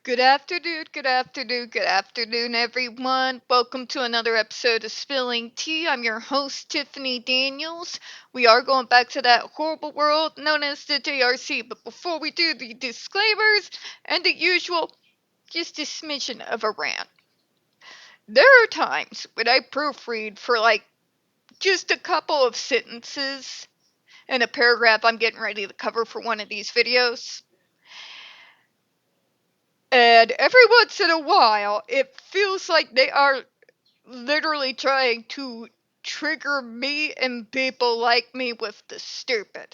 Good afternoon, everyone. Welcome to another episode of Spilling Tea. I'm your host, Tiffany Daniels. We are going back to that horrible world known as the JRC, but before we do the disclaimers and the usual, just a smidgen of a rant. There are times when I proofread for just a couple of sentences in a paragraph I'm getting ready to cover for one of these videos. And every once in a while, it feels like they are literally trying to trigger me and people like me with the stupid.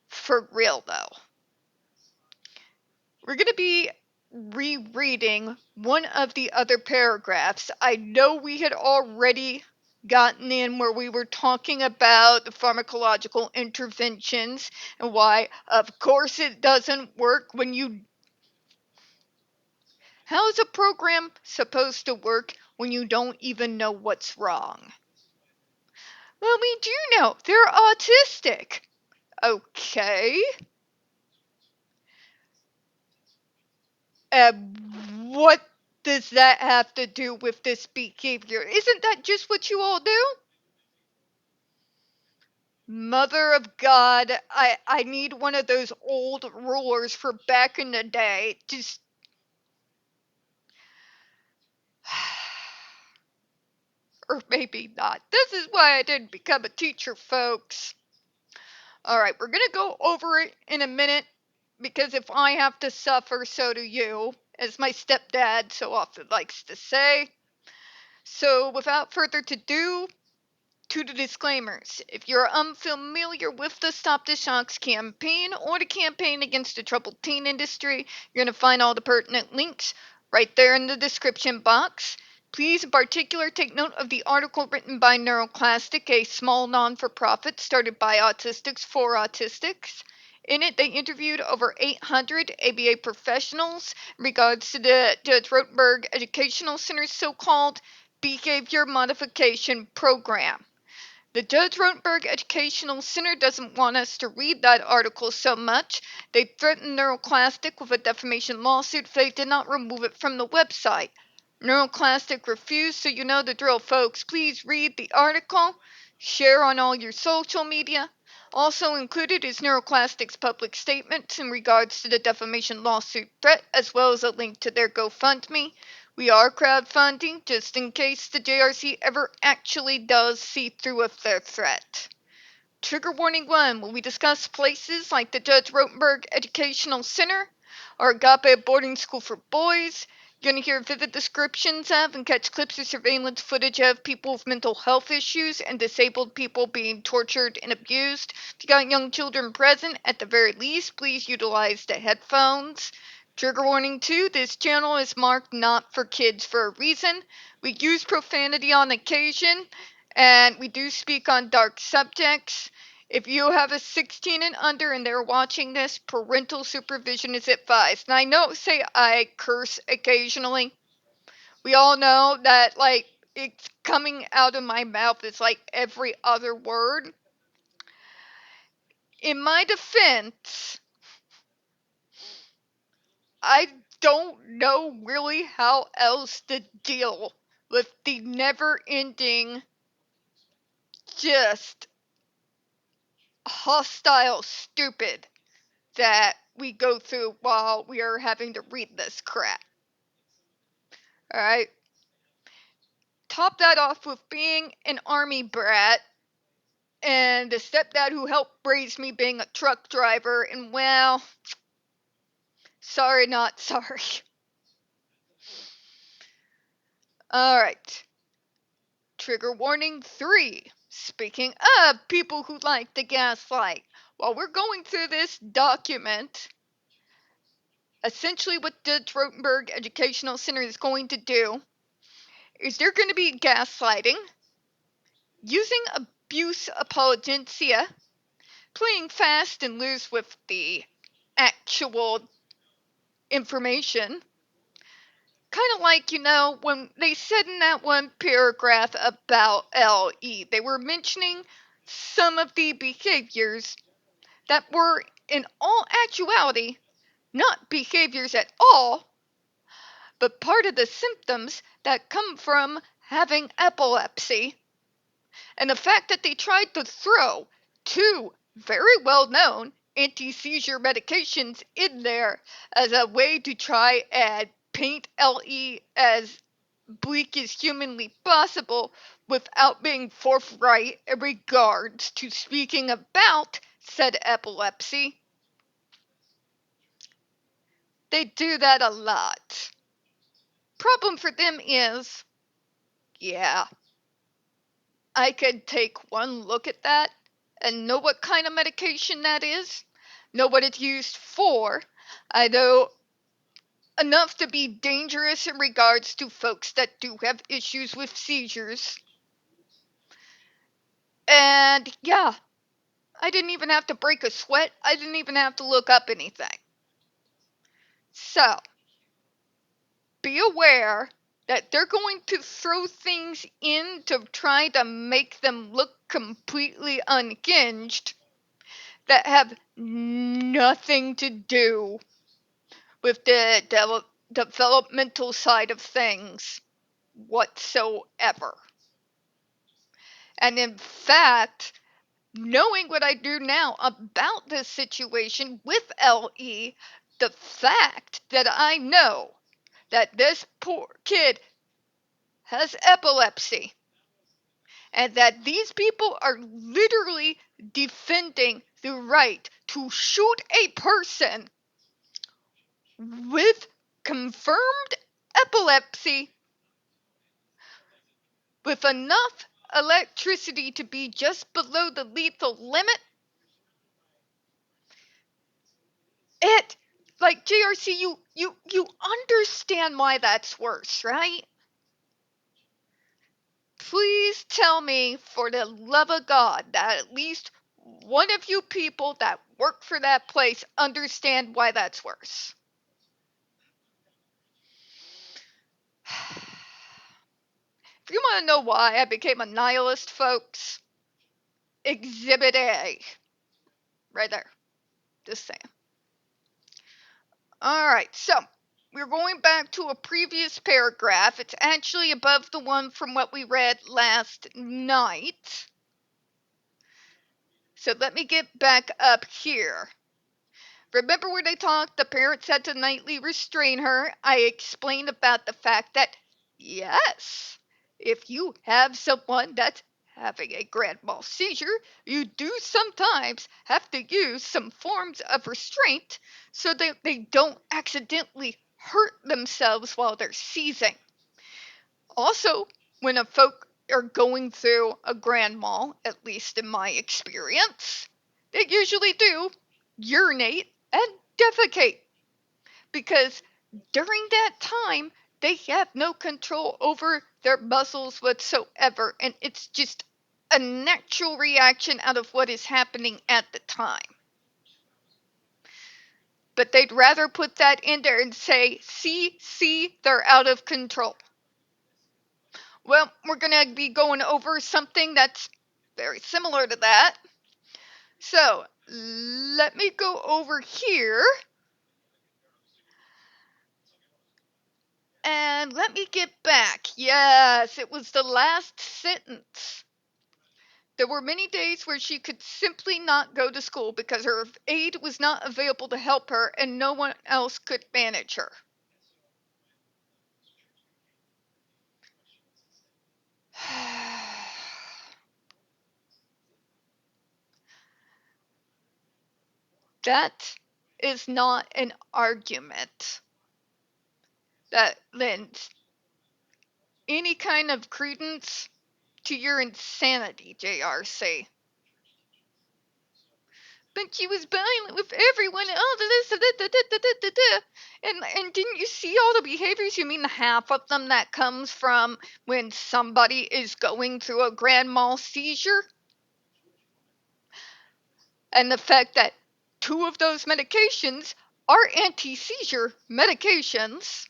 For real, though. We're going to be rereading one of the other paragraphs. I know we had already gotten in where we were talking about the pharmacological interventions and why, of course, it doesn't work when you. How is a program supposed to work when you don't even know what's wrong? Well, we do know they're autistic. Okay. What does that have to do with this behavior? Isn't that just what you all do? Mother of God, I need one of those old rulers for back in the day. Just. Or maybe not. This is why I didn't become a teacher, folks. Alright, we're gonna go over it in a minute, because if I have to suffer, so do you, as my stepdad so often likes to say. So without further ado, to the disclaimers. If you're unfamiliar with the Stop the Shocks campaign or the campaign against the troubled teen industry, you're going to find all the pertinent links right there in the description box. Please, in particular, take note of the article written by Neuroclastic, a small non-for-profit started by autistics for autistics. In it, they interviewed over 800 ABA professionals in regards to the Judge Rotenberg Educational Center's so-called Behavior Modification Program. The Judge Rotenberg Educational Center doesn't want us to read that article so much. They threatened Neuroclastic with a defamation lawsuit if they did not remove it from the website. Neuroclastic refused, so you know the drill, folks. Please read the article, share on all your social media. Also included is Neuroclastic's public statements in regards to the defamation lawsuit threat, as well as a link to their GoFundMe. We are crowdfunding just in case the JRC ever actually does see through with their threat. Trigger warning 1, when we discuss places like the Judge Rotenberg Educational Center or Agape Boarding School for Boys, you're going to hear vivid descriptions of and catch clips of surveillance footage of people with mental health issues and disabled people being tortured and abused. If you got young children present, at the very least, please utilize the headphones. Trigger warning 2, this channel is marked not for kids for a reason. We use profanity on occasion, and we do speak on dark subjects. If you have a 16 and under and they're watching this, parental supervision is advised. And I know, say I curse occasionally. We all know that, it's coming out of my mouth is like every other word. In my defense, I don't know really how else to deal with the never-ending, just hostile stupid that we go through while we are having to read this crap. Alright? Top that off with being an army brat and the stepdad who helped raise me being a truck driver, and well, sorry, not sorry. Alright. Trigger warning 3. Speaking of people who like to gaslight, while we're going through this document, essentially what Judge Rotenberg Educational Center is going to do is they're going to be gaslighting, using abuse apologencia, playing fast and loose with the actual information. Kind of like, when they said in that one paragraph about LE, they were mentioning some of the behaviors that were in all actuality not behaviors at all, but part of the symptoms that come from having epilepsy. And the fact that they tried to throw two very well-known anti-seizure medications in there as a way to try and paint LE as bleak as humanly possible without being forthright in regards to speaking about said epilepsy. They do that a lot. Problem for them is, yeah, I could take one look at that and know what kind of medication that is, know what it's used for. I know enough to be dangerous in regards to folks that do have issues with seizures. And yeah, I didn't even have to break a sweat. I didn't even have to look up anything. So, be aware that they're going to throw things in to try to make them look completely unhinged that have nothing to do with the developmental side of things whatsoever. And in fact, knowing what I do now about this situation with LE, the fact that I know that this poor kid has epilepsy and that these people are literally defending the right to shoot a person with confirmed epilepsy with enough electricity to be just below the lethal limit, it, like JRC, you understand why that's worse, right? Please tell me, for the love of God, that at least one of you people that work for that place understand why that's worse. If you want to know why I became a nihilist, folks, Exhibit A. Right there. Just saying. Alright, so we're going back to a previous paragraph. It's actually above the one from what we read last night. So let me get back up here. Remember when I talked, the parents had to nightly restrain her? I explained about the fact that, yes, if you have someone that's having a grand mal seizure, you do sometimes have to use some forms of restraint so that they don't accidentally hurt themselves while they're seizing. Also, when a folk are going through a grand mal, at least in my experience, they usually do urinate and defecate, because during that time they have no control over their muscles whatsoever, and it's just a natural reaction out of what is happening at the time. But they'd rather put that in there and say, see, they're out of control. Well, we're going to be going over something that's very similar to that. So, let me go over here. And let me get back. Yes, it was the last sentence. There were many days where she could simply not go to school because her aide was not available to help her and no one else could manage her. That is not an argument that lends any kind of credence to your insanity, JRC. But she was violent with everyone and all this, and didn't you see all the behaviors? You mean half of them that comes from when somebody is going through a grand mal seizure? And the fact that two of those medications are anti-seizure medications,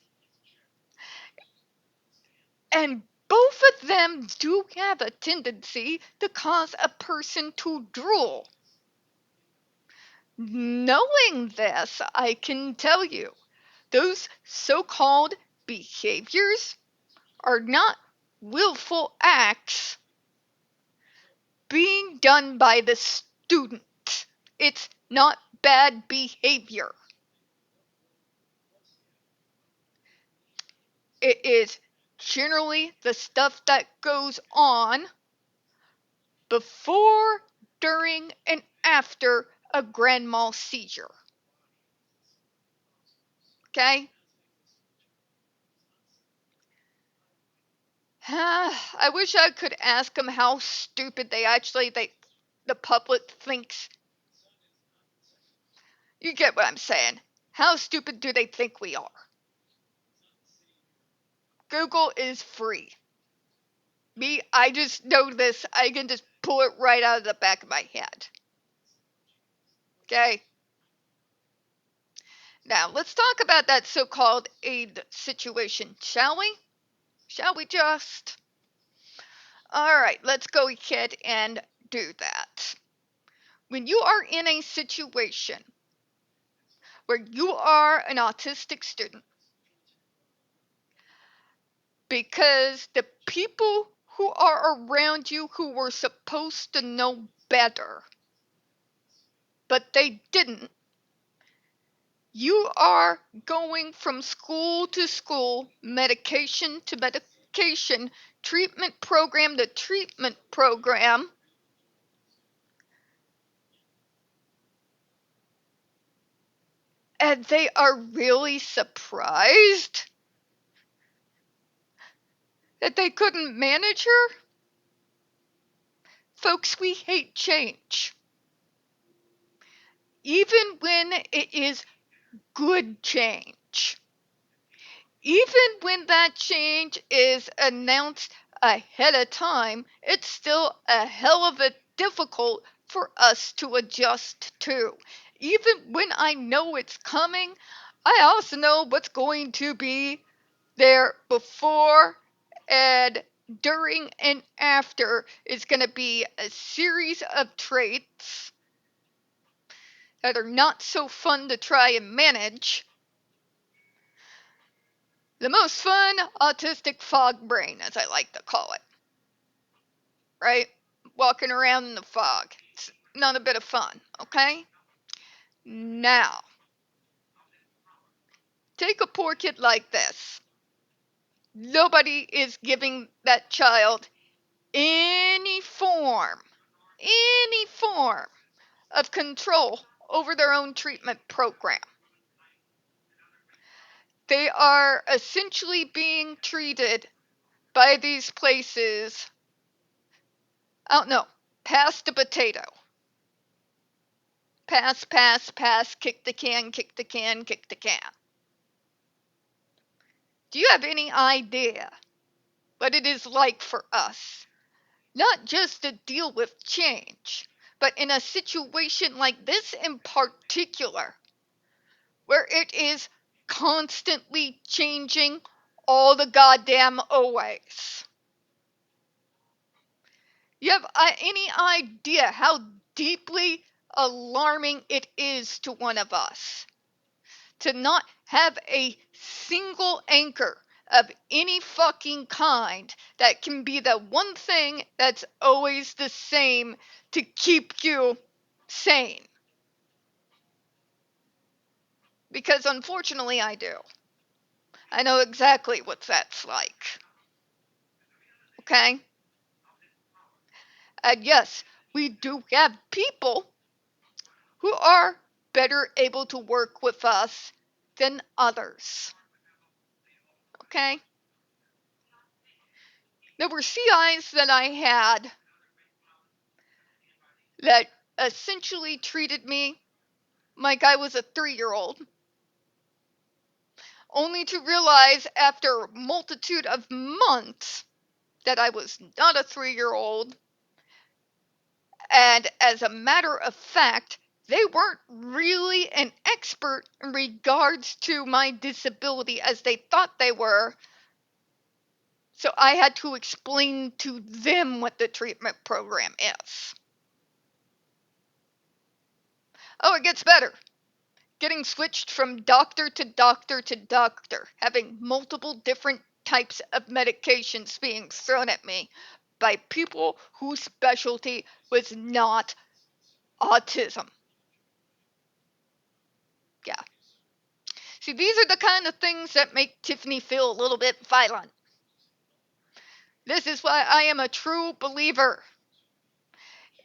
and both of them do have a tendency to cause a person to drool. Knowing this, I can tell you, those so-called behaviors are not willful acts being done by the student. It's not bad behavior. It is generally the stuff that goes on before, during, and after a grand mal seizure. Okay? I wish I could ask them how stupid the public thinks. You get what I'm saying. How stupid do they think we are? Google is free. Me, I just know this. I can just pull it right out of the back of my head. Okay? Now, let's talk about that so-called aid situation, shall we? Shall we just? All right, let's go ahead and do that. When you are in a situation where you are an autistic student, because the people who are around you who were supposed to know better, but they didn't, you are going from school to school, medication to medication, treatment program to treatment program, and they are really surprised that they couldn't manage her? Folks, we hate change. Even when it is good change. Even when that change is announced ahead of time, it's still a hell of a difficult for us to adjust to. Even when I know it's coming, I also know what's going to be there before and during and after is going to be a series of traits that are not so fun to try and manage. The most fun autistic fog brain, as I like to call it. Right? Walking around in the fog. It's not a bit of fun, okay? Now, take a poor kid like this. Nobody is giving that child any form of control over their own treatment program. They are essentially being treated by these places, I don't know, pass the potato. Pass, pass, pass, kick the can, kick the can, kick the can. Do you have any idea what it is like for us? Not just to deal with change, but in a situation like this in particular, where it is constantly changing all the goddamn always. You have any idea how deeply alarming it is to one of us to not have a single anchor of any fucking kind that can be the one thing that's always the same to keep you sane? Because unfortunately I do. I know exactly what that's like. Okay? And yes, we do have people who are better able to work with us than others. Okay? There were CIs that I had that essentially treated me like I was a 3-year-old, only to realize after a multitude of months that I was not a 3-year-old. And as a matter of fact, they weren't really an expert in regards to my disability as they thought they were. So I had to explain to them what the treatment program is. Oh, it gets better. Getting switched from doctor to doctor to doctor, having multiple different types of medications being thrown at me by people whose specialty was not autism. Yeah. See, these are the kind of things that make Tiffany feel a little bit violent. This is why I am a true believer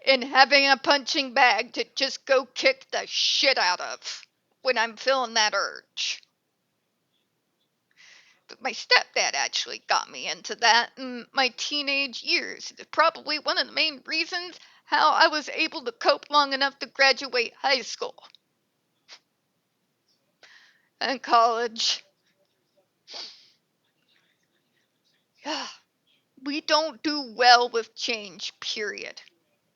in having a punching bag to just go kick the shit out of when I'm feeling that urge. But my stepdad actually got me into that in my teenage years. It's probably one of the main reasons how I was able to cope long enough to graduate high school and college. Yeah, we don't do well with change, period.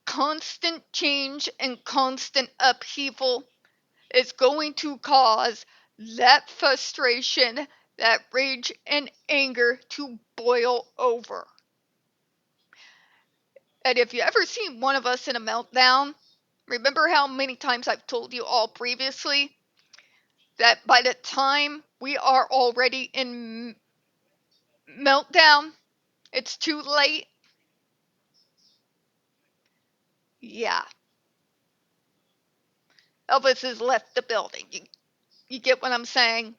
Constant change and constant upheaval is going to cause that frustration, that rage and anger to boil over. And if you ever seen one of us in a meltdown, remember how many times I've told you all previously that by the time we are already in meltdown, it's too late? Yeah. Elvis has left the building. You get what I'm saying?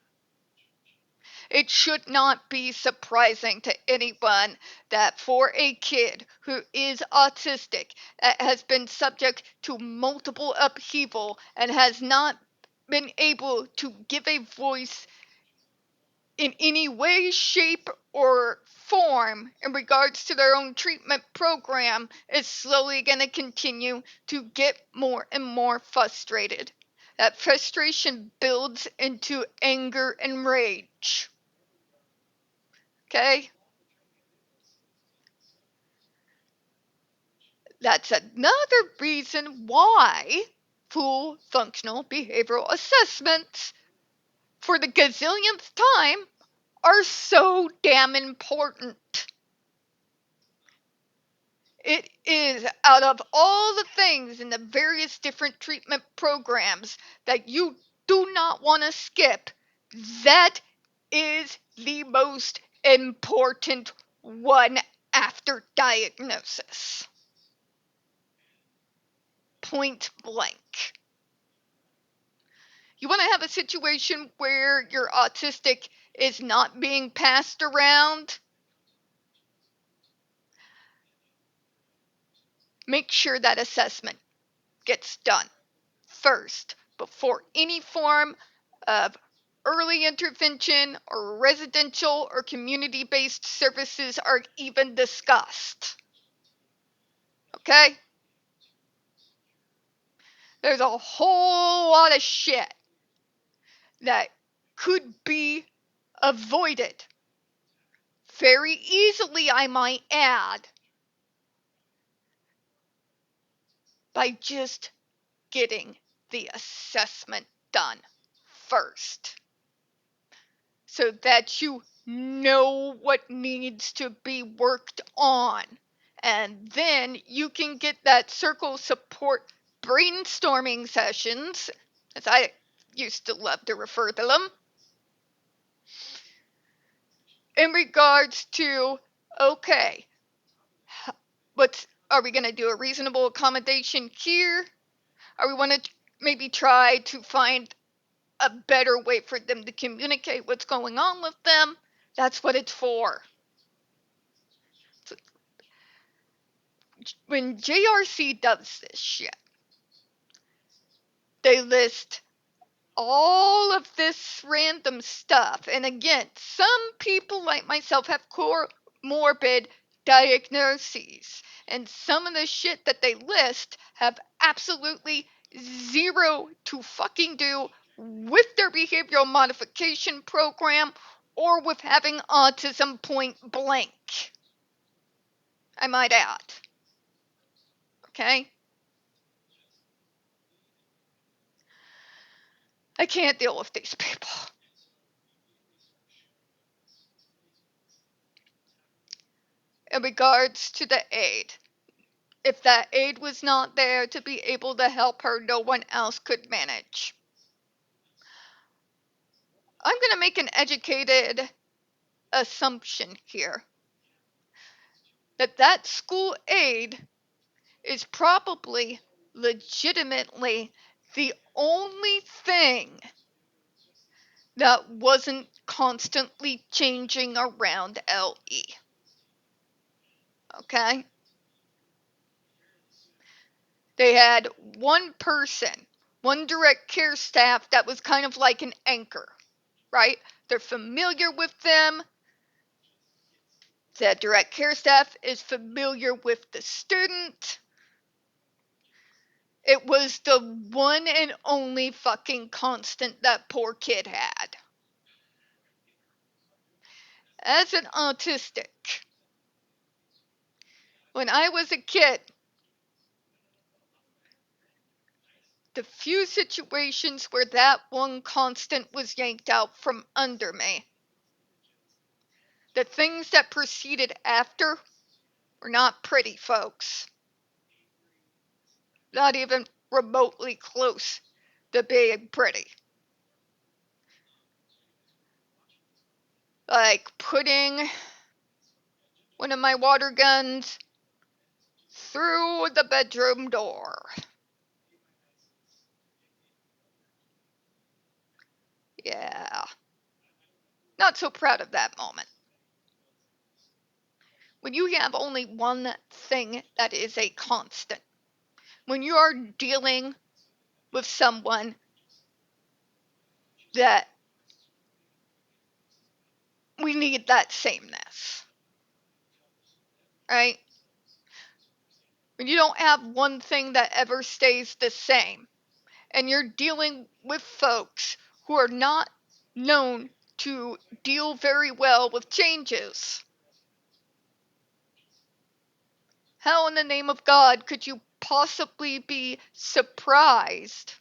It should not be surprising to anyone that for a kid who is autistic, that has been subject to multiple upheaval and has not been able to give a voice in any way, shape, or form in regards to their own treatment program, is slowly going to continue to get more and more frustrated. That frustration builds into anger and rage. Okay? That's another reason why full functional behavioral assessments for the gazillionth time are so damn important. It is out of all the things in the various different treatment programs that you do not want to skip, that is the most important one after diagnosis. Point blank. You want to have a situation where your autistic is not being passed around? Make sure that assessment gets done first before any form of early intervention or residential or community-based services are even discussed. Okay? There's a whole lot of shit that could be avoided very easily, I might add, by just getting the assessment done first so that you know what needs to be worked on. And then you can get that circle support brainstorming sessions, as I used to love to refer to them, in regards to, okay, are we going to do a reasonable accommodation here? Or we want to maybe try to find a better way for them to communicate what's going on with them? That's what it's for. When JRC does this shit, they list all of this random stuff. And again, some people like myself have comorbid diagnoses. And some of the shit that they list have absolutely zero to fucking do with their behavioral modification program or with having autism, point blank. I might add. Okay? I can't deal with these people. In regards to the aid, if that aid was not there to be able to help her, no one else could manage. I'm going to make an educated assumption here that that school aide is probably legitimately the only thing that wasn't constantly changing around LE. Okay? They had one person, one direct care staff that was kind of like an anchor, right? They're familiar with them. The direct care staff is familiar with the student. It was the one and only fucking constant that poor kid had. As an autistic, when I was a kid, the few situations where that one constant was yanked out from under me, the things that proceeded after were not pretty, folks. Not even remotely close to being pretty. Like putting one of my water guns through the bedroom door. Yeah. Not so proud of that moment. When you have only one thing that is a constant, when you are dealing with someone that we need that sameness, right? When you don't have one thing that ever stays the same, and you're dealing with folks who are not known to deal very well with changes, how in the name of God could you possibly be surprised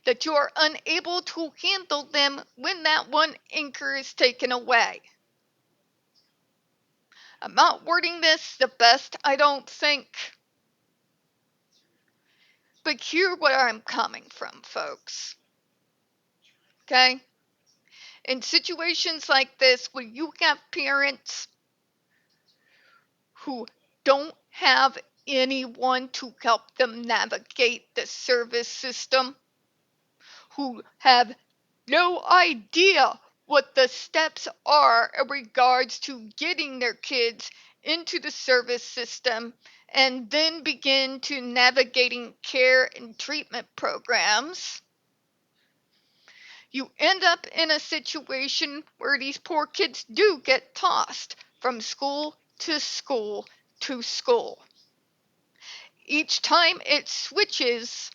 that you are unable to handle them when that one anchor is taken away? I'm not wording this the best, I don't think. But hear where I'm coming from, folks. Okay? In situations like this, where you have parents who don't have anyone to help them navigate the service system, who have no idea what the steps are in regards to getting their kids into the service system and then begin to navigating care and treatment programs, you end up in a situation where these poor kids do get tossed from school to school to school. Each time it switches,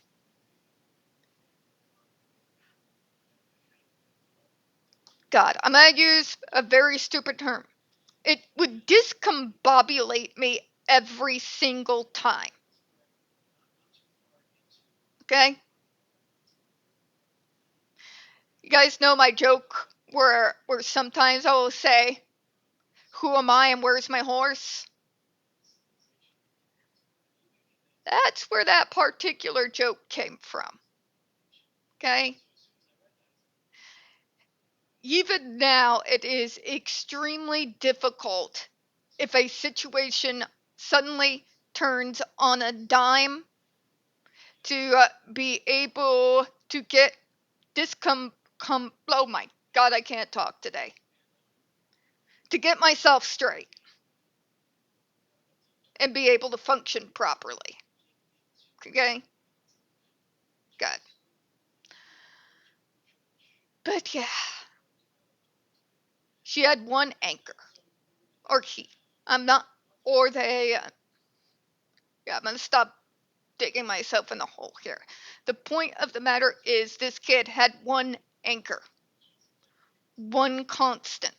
God, I'm going to use a very stupid term. It would discombobulate me every single time. Okay? You guys know my joke where sometimes I will say, "Who am I and where's my horse?" That's where that particular joke came from. Okay? Even now, it is extremely difficult if a situation suddenly turns on a dime to be able to get oh my God, I can't talk today. To get myself straight and be able to function properly. Okay? Good. But yeah, she had one anchor. Or he. I'm not, or they, yeah, I'm gonna stop digging myself in the hole here. The point of the matter is this kid had one anchor, one constant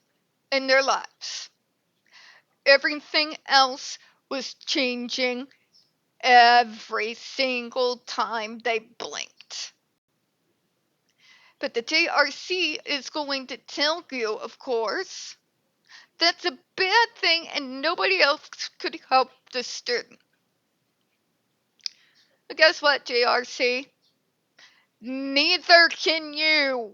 in their lives. Everything else was changing every single time they blinked. But the JRC is going to tell you, of course, that's a bad thing and nobody else could help the student. But guess what, JRC? Neither can you.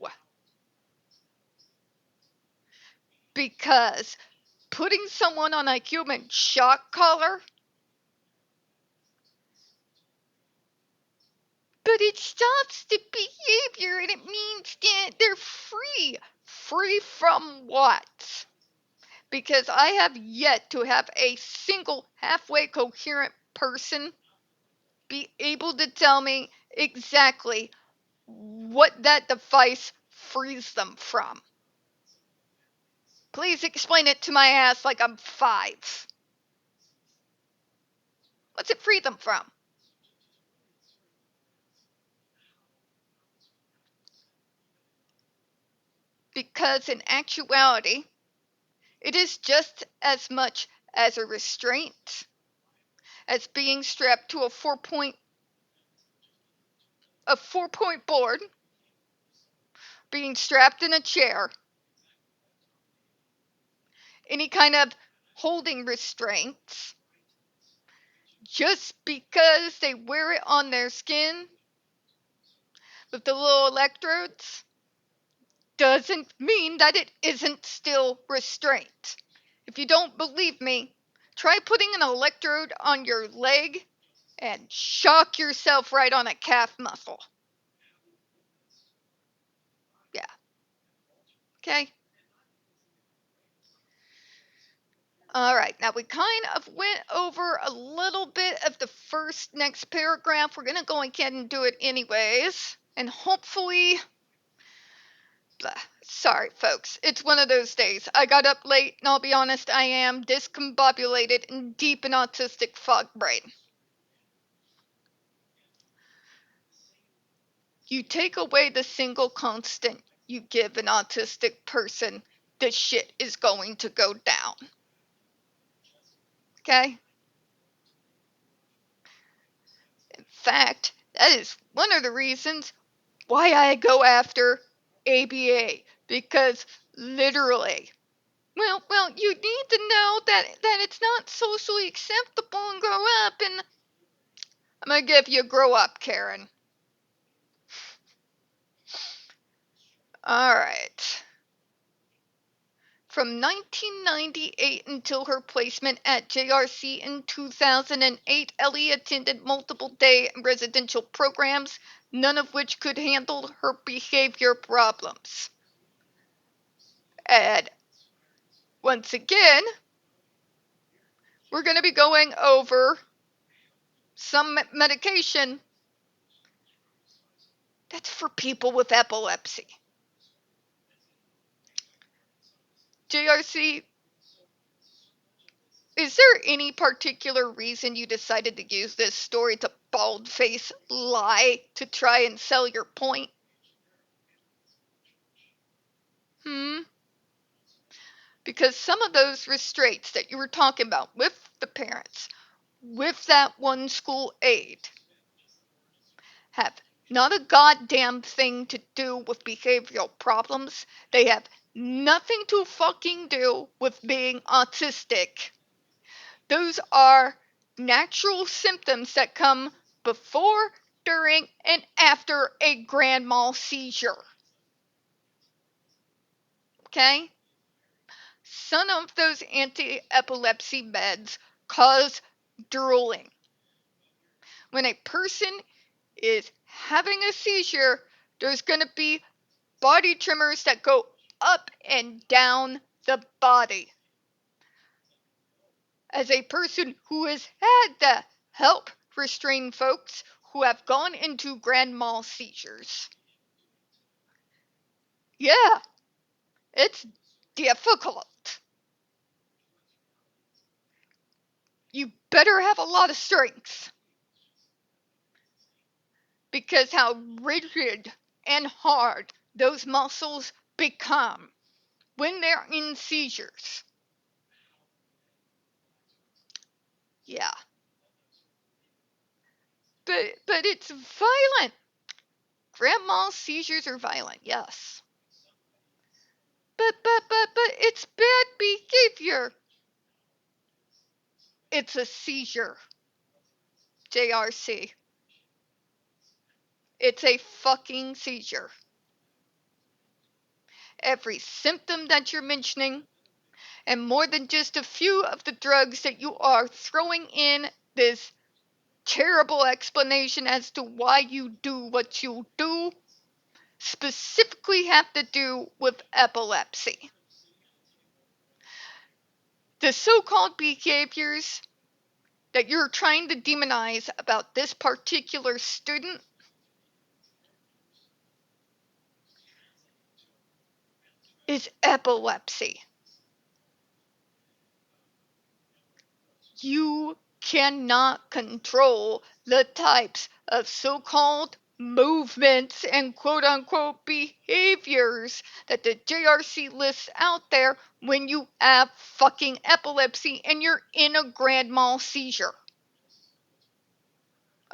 Because putting someone on a human shock collar, but it stops the behavior and it means that they're free. Free from what? Because I have yet to have a single halfway coherent person be able to tell me exactly what that device frees them from. Please explain it to my ass like I'm 5. What's it free them from? Because in actuality, it is just as much as a restraint as being strapped to a 4-point board, being strapped in a chair, any kind of holding restraints. Just because they wear it on their skin with the little electrodes doesn't mean that it isn't still restraint. If you don't believe me, try putting an electrode on your leg and shock yourself right on a calf muscle. Yeah. Okay? All right, now we kind of went over a little bit of the next paragraph. We're going to go ahead and do it anyways. And hopefully, sorry folks, it's one of those days. I got up late, and I'll be honest, I am discombobulated and deep in autistic fog brain. You take away the single constant you give an autistic person, the shit is going to go down. Okay? In fact, that is one of the reasons why I go after ABA, because literally, well, you need to know that it's not socially acceptable and grow up, and I'm gonna give you a grow up, Karen. All right. From 1998 until her placement at JRC in 2008, Ellie attended multiple day and residential programs, none of which could handle her behavior problems. And once again, we're going to be going over some medication that's for people with epilepsy. JRC, is there any particular reason you decided to use this story to bald-face lie to try and sell your point? Because some of those restraints that you were talking about with the parents, with that one school aide, have not a goddamn thing to do with behavioral problems. They have nothing to fucking do with being autistic. Those are natural symptoms that come before, during, and after a grand mal seizure. Okay? Some of those anti-epilepsy meds cause drooling. When a person is having a seizure, there's going to be body tremors that go up and down the body. As a person who has had to help restrain folks who have gone into grand mal seizures, yeah, it's difficult. You better have a lot of strength, because how rigid and hard those muscles become when they're in seizures. Yeah. But it's violent. Grand mal seizures are violent, yes. But it's bad behavior. It's a seizure. JRC. it's a fucking seizure. Every symptom that you're mentioning, and more than just a few of the drugs that you are throwing in this terrible explanation as to why you do what you do, specifically have to do with epilepsy. The so-called behaviors that you're trying to demonize about this particular student is epilepsy. You cannot control the types of so-called movements and quote-unquote behaviors that the JRC lists out there when you have fucking epilepsy and you're in a grand mal seizure.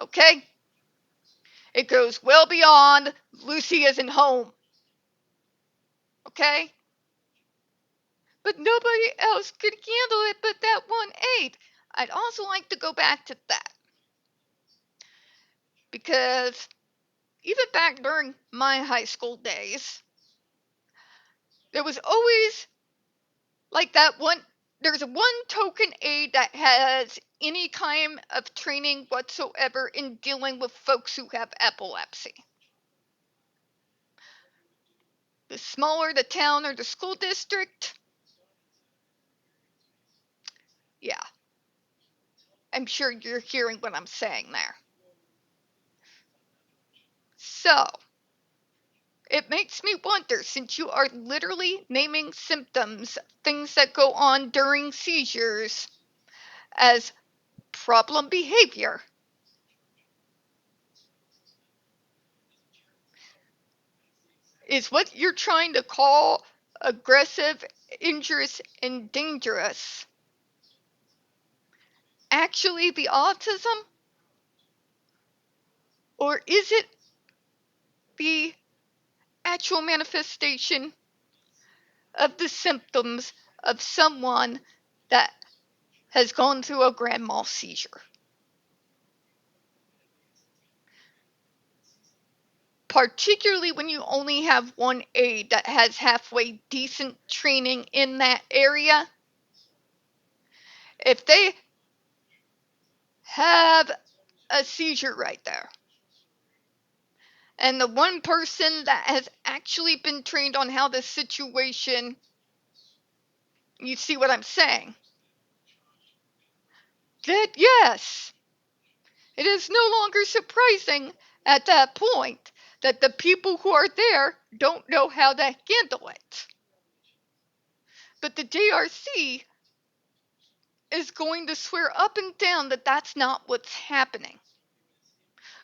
Okay? It goes well beyond Lucy isn't home. Okay? But nobody else could handle it but that one aide. I'd also like to go back to that. Because even back during my high school days, there was always like that one, there's one token aide that has any kind of training whatsoever in dealing with folks who have epilepsy. The smaller the town or the school district, yeah, I'm sure you're hearing what I'm saying there. So, it makes me wonder, since you are literally naming symptoms, things that go on during seizures, as problem behavior, is what you're trying to call aggressive, injurious, and dangerous actually the autism? Or is it the actual manifestation of the symptoms of someone that has gone through a grand mal seizure? Particularly when you only have one aide that has halfway decent training in that area. If they have a seizure right there, and the one person that has actually been trained on how this situation, you see what I'm saying? That yes, it is no longer surprising at that point that the people who are there don't know how to handle it. But the JRC is going to swear up and down that that's not what's happening.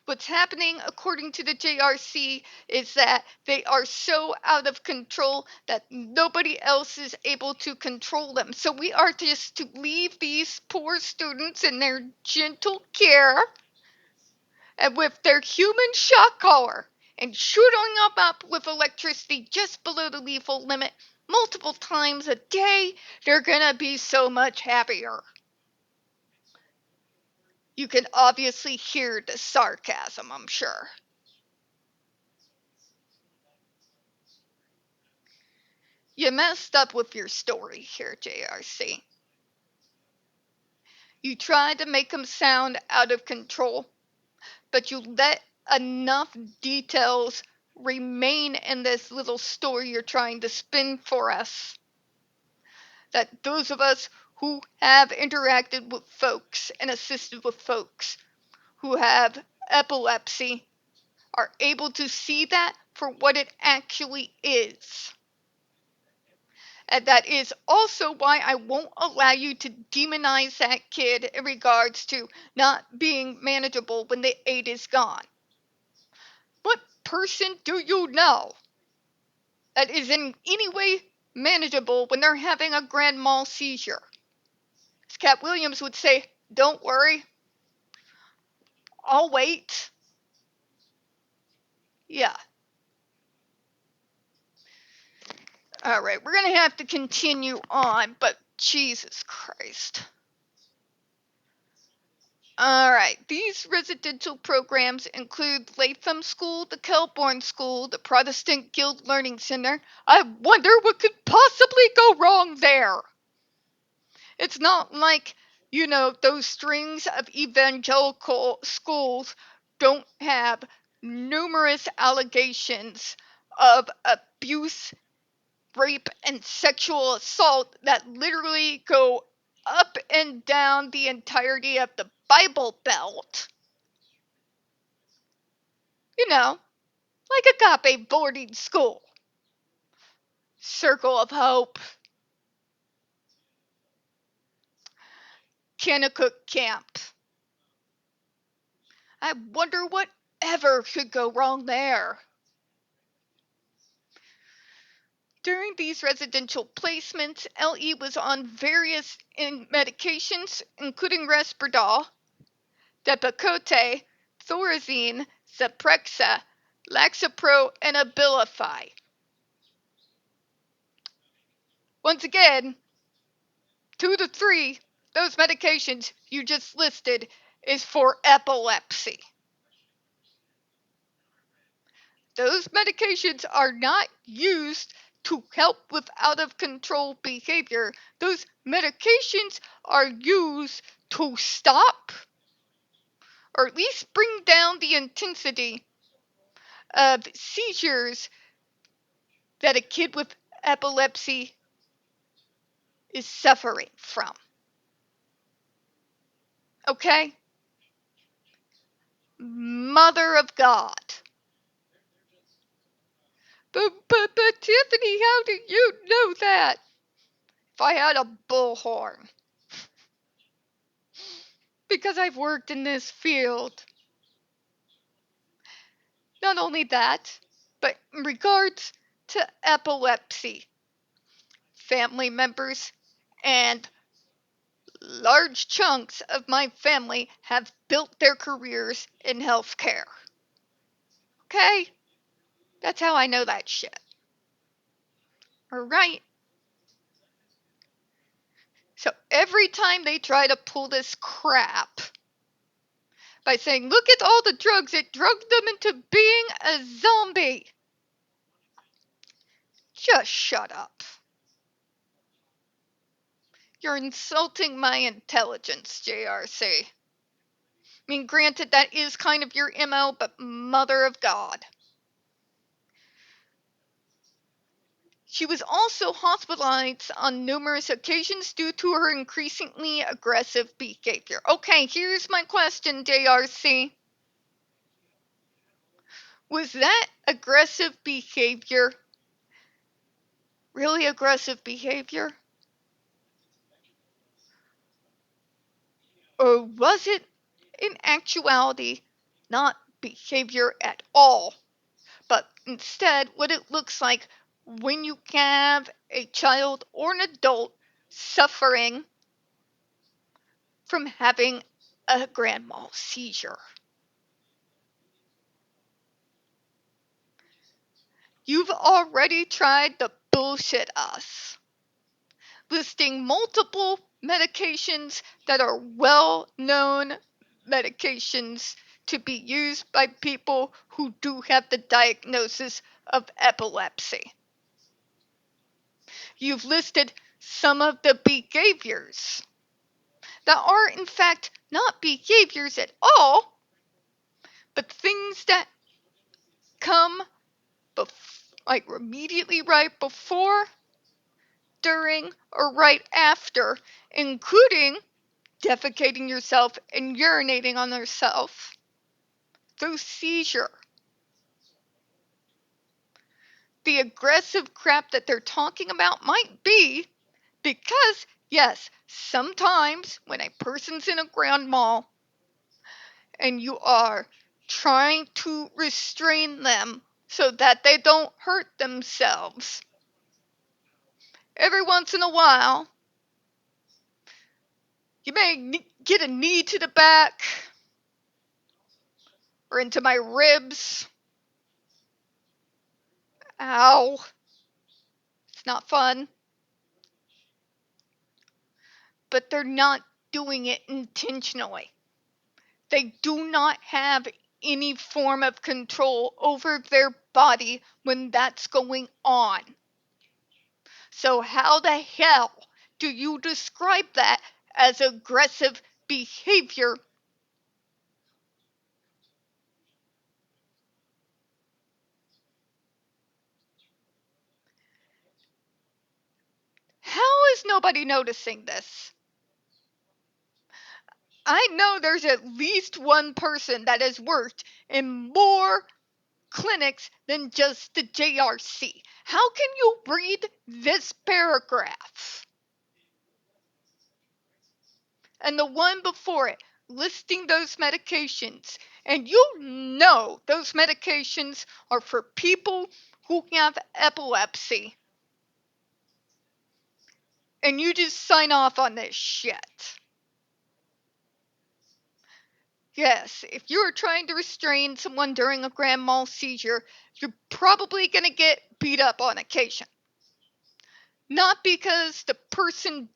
What's happening, according to the JRC, is that they are so out of control that nobody else is able to control them. So we are just to leave these poor students in their gentle care and with their human shock collar and shooting them up with electricity just below the lethal limit multiple times a day. They're gonna be so much happier. You can obviously hear the sarcasm, I'm sure. You messed up with your story here, JRC. You tried to make them sound out of control, but you let enough details remain in this little story you're trying to spin for us that those of us who have interacted with folks and assisted with folks who have epilepsy are able to see that for what it actually is. And that is also why I won't allow you to demonize that kid in regards to not being manageable when the aid is gone. What person do you know that is in any way manageable when they're having a grand mal seizure? As Cat Williams would say, don't worry, I'll wait. Yeah. Alright, we're gonna have to continue on, but Jesus Christ. Alright, these residential programs include Latham School, the Kelbourne School, the Protestant Guild Learning Center. I wonder what could possibly go wrong there. It's not like, those strings of evangelical schools don't have numerous allegations of abuse, rape, and sexual assault that literally go up and down the entirety of the Bible Belt. Like Agape Boarding School, Circle of Hope, Kennecook Camp. I wonder what ever could go wrong there. During these residential placements, LE was on various medications, including Risperdal, Depakote, Thorazine, Zyprexa, Laxapro, and Abilify. Once again, 2 to 3, those medications you just listed is for epilepsy. Those medications are not used to help with out-of-control behavior. Those medications are used to stop or at least bring down the intensity of seizures that a kid with epilepsy is suffering from. Okay? Mother of God. But Tiffany, how do you know that? If I had a bullhorn. Because I've worked in this field. Not only that, but in regards to epilepsy, family members and large chunks of my family have built their careers in healthcare. Okay? That's how I know that shit. Alright? So every time they try to pull this crap by saying, look at all the drugs, it drugged them into being a zombie. Just shut up. You're insulting my intelligence, JRC. I mean, granted, that is kind of your MO, but mother of God. She was also hospitalized on numerous occasions due to her increasingly aggressive behavior. Okay, here's my question, JRC. Was that aggressive behavior really aggressive behavior? Or was it, in actuality, not behavior at all, but instead what it looks like when you have a child or an adult suffering from having a grand mal seizure? You've already tried to bullshit us, listing multiple medications that are well-known medications to be used by people who do have the diagnosis of epilepsy. You've listed some of the behaviors that are in fact not behaviors at all, but things that come like immediately right before, during, or right after, including defecating yourself and urinating on yourself through seizure. The aggressive crap that they're talking about might be because, yes, sometimes when a person's in a grand mal and you are trying to restrain them so that they don't hurt themselves, every once in a while, you may get a knee to the back or into my ribs. Ow. It's not fun. But they're not doing it intentionally. They do not have any form of control over their body when that's going on. So how the hell do you describe that as aggressive behavior? How is nobody noticing this? I know there's at least one person that has worked in more clinics than just the JRC. How can you read this paragraph and the one before it listing those medications, and you know those medications are for people who have epilepsy, and you just sign off on this shit? Yes, if you are trying to restrain someone during a grand mal seizure, you're probably going to get beat up on occasion. Not because the person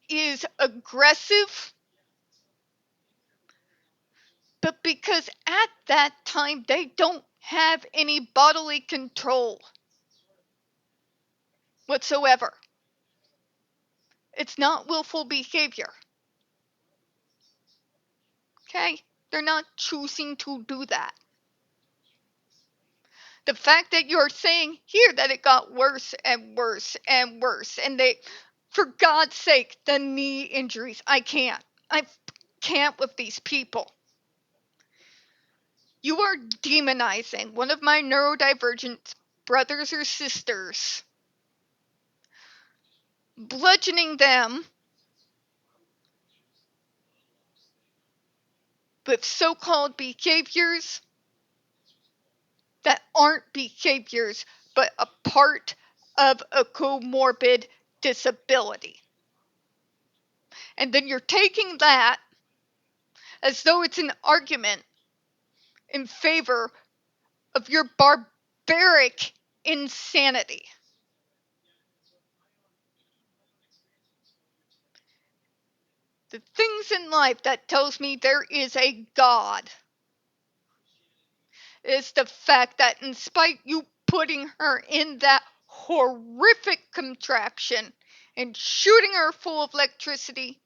is aggressive, but because at that time they don't have any bodily control whatsoever. It's not willful behavior. Okay? They're not choosing to do that. The fact that you're saying here that it got worse and worse and worse, and they, for God's sake, the knee injuries, I can't with these people. You are demonizing one of my neurodivergent brothers or sisters, bludgeoning them with so-called behaviors that aren't behaviors, but a part of a comorbid disability. And then you're taking that as though it's an argument in favor of your barbaric insanity. The things in life that tells me there is a God is the fact that in spite you putting her in that horrific contraption and shooting her full of electricity,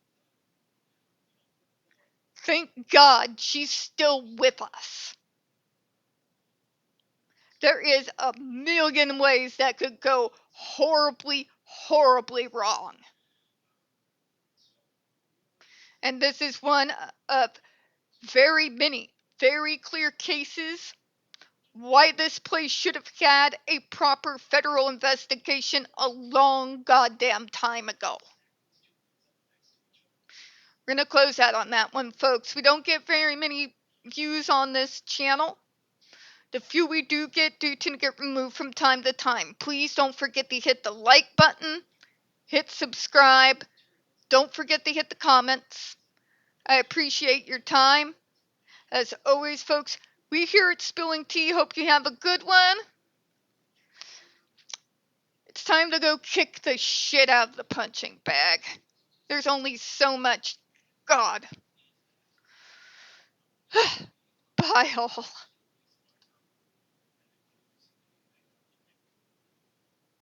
thank God she's still with us. There is a million ways that could go horribly, horribly wrong. And this is one of very many, very clear cases why this place should have had a proper federal investigation a long goddamn time ago. We're going to close out on that one, folks. We don't get very many views on this channel. The few we do get do tend to get removed from time to time. Please don't forget to hit the like button, hit subscribe. Don't forget to hit the comments. I appreciate your time. As always, folks, we here at Spilling Tea hope you have a good one. It's time to go kick the shit out of the punching bag. There's only so much. God. Bye, all.